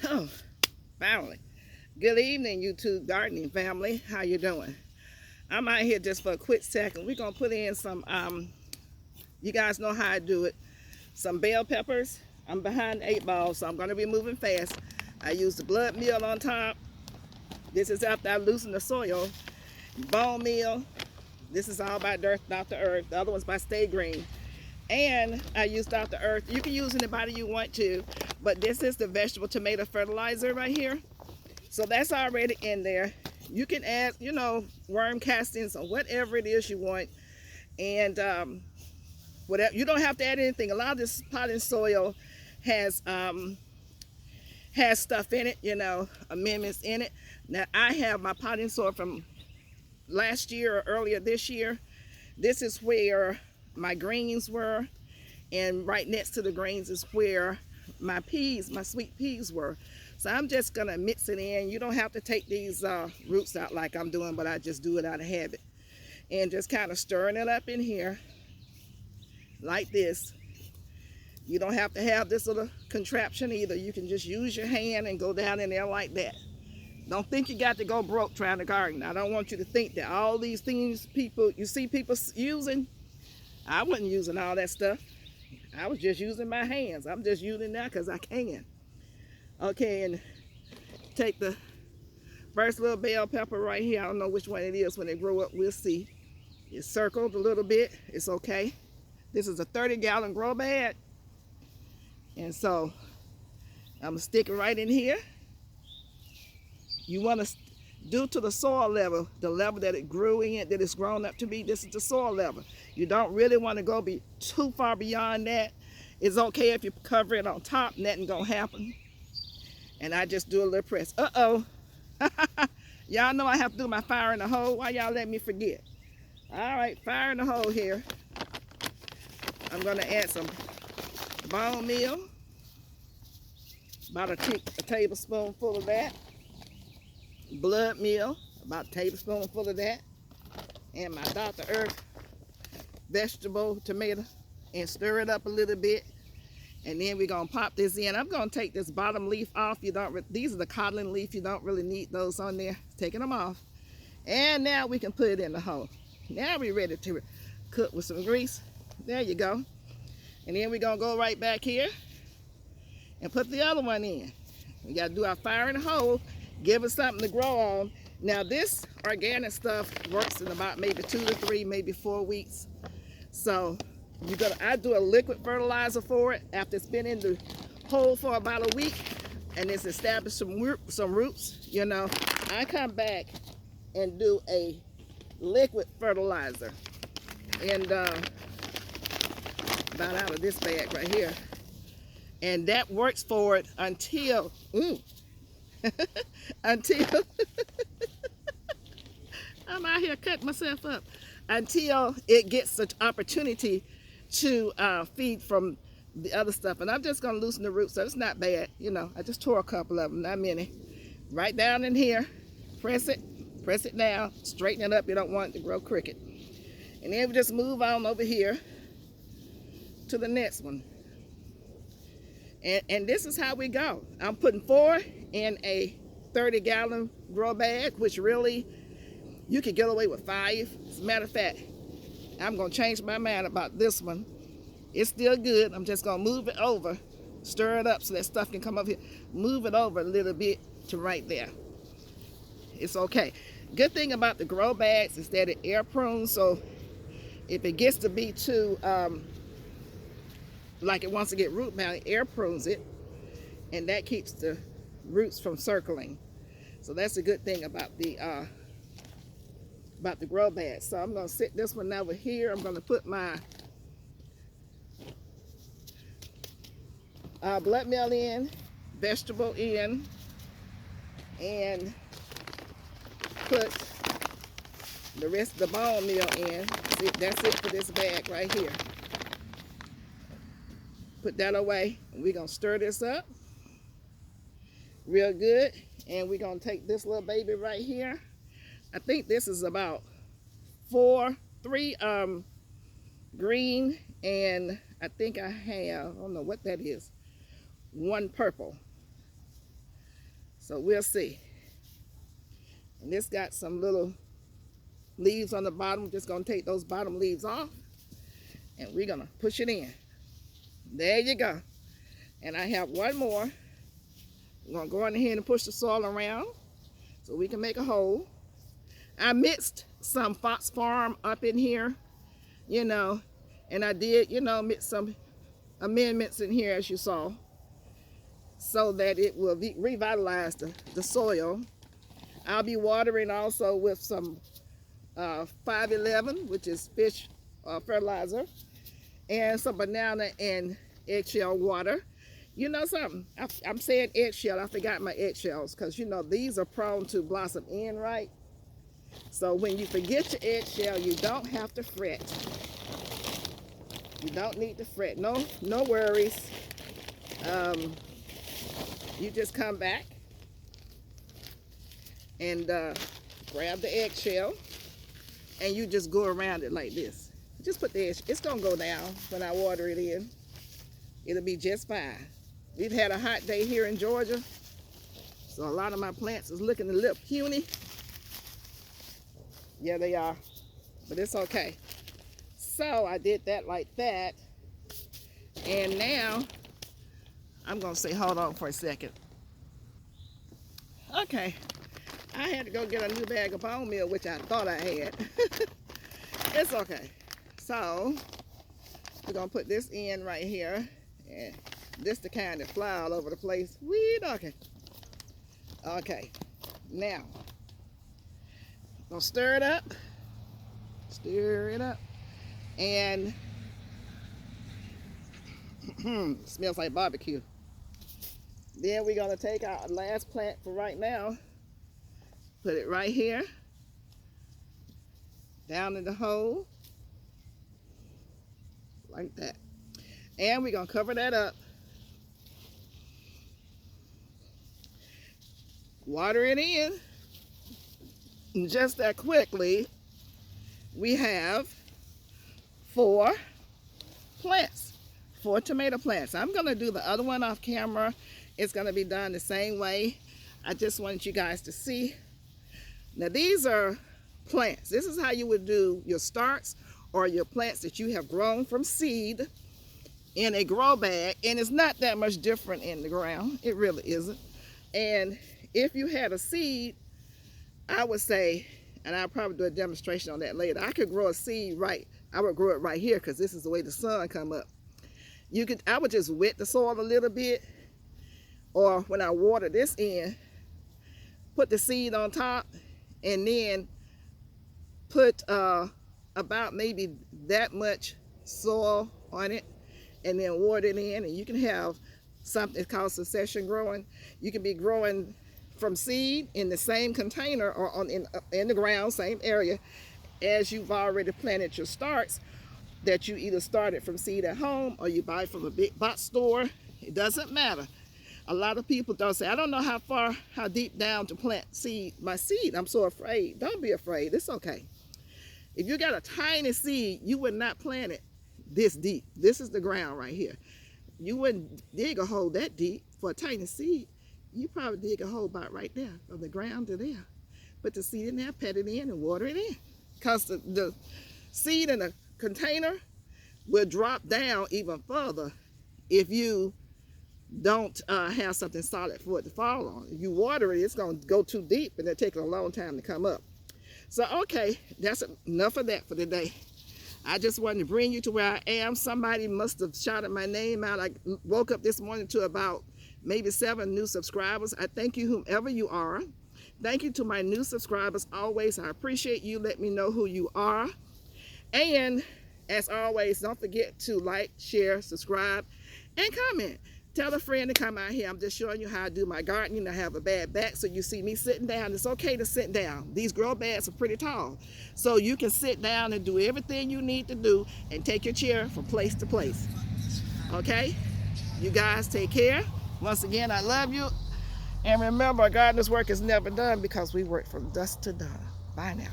Oh, finally. Good evening, YouTube gardening family. How you doing? I'm out here just for a quick second. We're going to put in some, you guys know how I do it, some bell peppers. I'm behind the 8 ball, so I'm going to be moving fast. I use the blood meal on top. This is after I loosen the soil. Bone meal. This is all by Dr. Earth. The other one's by Stay Green. And I use Dr. Earth. You can use anybody you want to, but this is the vegetable tomato fertilizer right here. So that's already in there. You can add, worm castings or whatever it is you want. And whatever, you don't have to add anything. A lot of this potting soil has stuff in it, amendments in it. Now I have my potting soil from last year or earlier this year. This is where my greens were, and right next to the greens is where my peas, my sweet peas were. So I'm just gonna mix it in. You don't have to take these roots out like I'm doing, but I just do it out of habit. And just kind of stirring it up in here like this. You don't have to have this little contraption either. You can just use your hand and go down in there like that. Don't think you got to go broke trying to garden. I don't want you to think that all these things you see people using, I wasn't using all that stuff. I was just using my hands. I'm just using that because I can. Okay, and take the first little bell pepper right here. I don't know which one it is. When they grow up, we'll see. It's circled a little bit. It's okay. This is a 30-gallon grow bag. And so I'm going to stick it right in here. You want to do to the soil level, the level that it grew in, that it's grown up to be. This is the soil level. You don't really want to go too far beyond that. It's okay if you cover it on top. Nothing going to happen. And I just do a little press. Uh-oh. Y'all know I have to do my fire in the hole. Why y'all let me forget? All right, fire in the hole here. I'm going to add some bone meal. About a tablespoonful of that. Blood meal. About a tablespoonful of that. And my Dr. Earth vegetable tomato. And stir it up a little bit. And then we're going to pop this in. I'm going to take this bottom leaf off. These are the codlin leaf. You don't really need those on there. Taking them off. And now we can put it in the hole. Now we're ready to cook with some grease. There you go. And then we're going to go right back here and put the other one in. We got to do our fire in the hole. Give it something to grow on. Now this organic stuff works in about maybe 2 to 3, maybe 4 weeks. So I do a liquid fertilizer for it after it's been in the hole for about a week and it's established some roots. I come back and do a liquid fertilizer, and about out of this bag right here, and that works for it until until I'm out here cutting myself up, until it gets an opportunity to feed from the other stuff. And I'm just going to loosen the roots, so it's not bad. I just tore a couple of them, not many. Right down in here, press it down, straighten it up. You don't want it to grow crooked. And then we just move on over here to the next one. And this is how we go. I'm putting 4 in a 30-gallon grow bag, which really you could get away with 5. As a matter of fact, I'm going to change my mind about this one. It's still good. I'm just going to move it over, stir it up so that stuff can come up here. Move it over a little bit to right there. It's okay. Good thing about the grow bags is that it air prunes, so if it gets to be too, like it wants to get root bound, it air prunes it, and that keeps the roots from circling. So that's a good thing about the grow bag. So I'm going to sit this one over here. I'm going to put my blood meal in, vegetable in, and put the rest of the bone meal in. See, that's it for this bag right here. Put that away. We're going to stir this up real good. And we're going to take this little baby right here. I think this is about 3 green, and I think I don't know what that is, 1 purple. So we'll see. And this got some little leaves on the bottom. We're just gonna take those bottom leaves off and we're gonna push it in. There you go. And I have one more. I'm gonna go in here and push the soil around so we can make a hole. I mixed some Fox Farm up in here, you know, and I did, you know, mix some amendments in here as you saw, so that it will revitalize the soil. I'll be watering also with some 511, which is fish fertilizer, and some banana and eggshell water. You know something? I'm saying eggshell. I forgot my eggshells because, you know, these are prone to blossom in, right? So when you forget your eggshell, you don't have to fret. You don't need to fret. No worries. You just come back and grab the eggshell and you just go around it like this. Just put the egg. It's gonna go down when I water it in. It'll be just fine. We've had a hot day here in Georgia, so a lot of my plants is looking a little puny. Yeah, they are, but it's okay. So I did that like that, and now I'm gonna say, hold on for a second. Okay, I had to go get a new bag of bone meal, which I thought I had. It's okay. So we're gonna put this in right here, and this the kind that fly all over the place. We talking. Okay, now gonna stir it up, and smells like barbecue. Then we're gonna take our last plant for right now, put it right here, down in the hole, like that. And we're gonna cover that up, water it in. And just that quickly, we have 4 plants, 4 tomato plants. I'm gonna do the other one off camera. It's gonna be done the same way. I just wanted you guys to see. Now these are plants. This is how you would do your starts or your plants that you have grown from seed in a grow bag, and it's not that much different in the ground. It really isn't. And if you had a seed, I would say, and I'll probably do a demonstration on that later, I could grow a seed right. I would grow it right here because this is the way the sun come up. I would just wet the soil a little bit, or when I water this in, put the seed on top, and then put about maybe that much soil on it, and then water it in, and you can have something called succession growing. You can be growing from seed in the same container or in the ground, same area as you've already planted your starts that you either started from seed at home or you buy from a big box store. It doesn't matter. A lot of people don't say, I don't know how deep down to plant my seed. I'm so afraid. Don't be afraid. It's okay. If you got a tiny seed, you would not plant it this deep. This is the ground right here. You wouldn't dig a hole that deep for a tiny seed. You probably dig a hole about right there, from the ground to there. Put the seed in there, pet it in, and water it in. Because the seed in the container will drop down even further if you don't have something solid for it to fall on. If you water it, it's going to go too deep, and it'll take a long time to come up. So, okay, that's enough of that for today. I just wanted to bring you to where I am. Somebody must have shouted my name out. I woke up this morning to about maybe 7 new subscribers. I thank you, whomever you are. Thank you to my new subscribers always. I appreciate you. Let me know who you are. And as always, don't forget to like, share, subscribe, and comment. Tell a friend to come out here. I'm just showing you how I do my gardening. I have a bad back, so you see me sitting down. It's okay to sit down. These grow bags are pretty tall. So you can sit down and do everything you need to do and take your chair from place to place. Okay? You guys take care. Once again, I love you. And remember, a gardener's work is never done because we work from dusk to dawn. Bye now.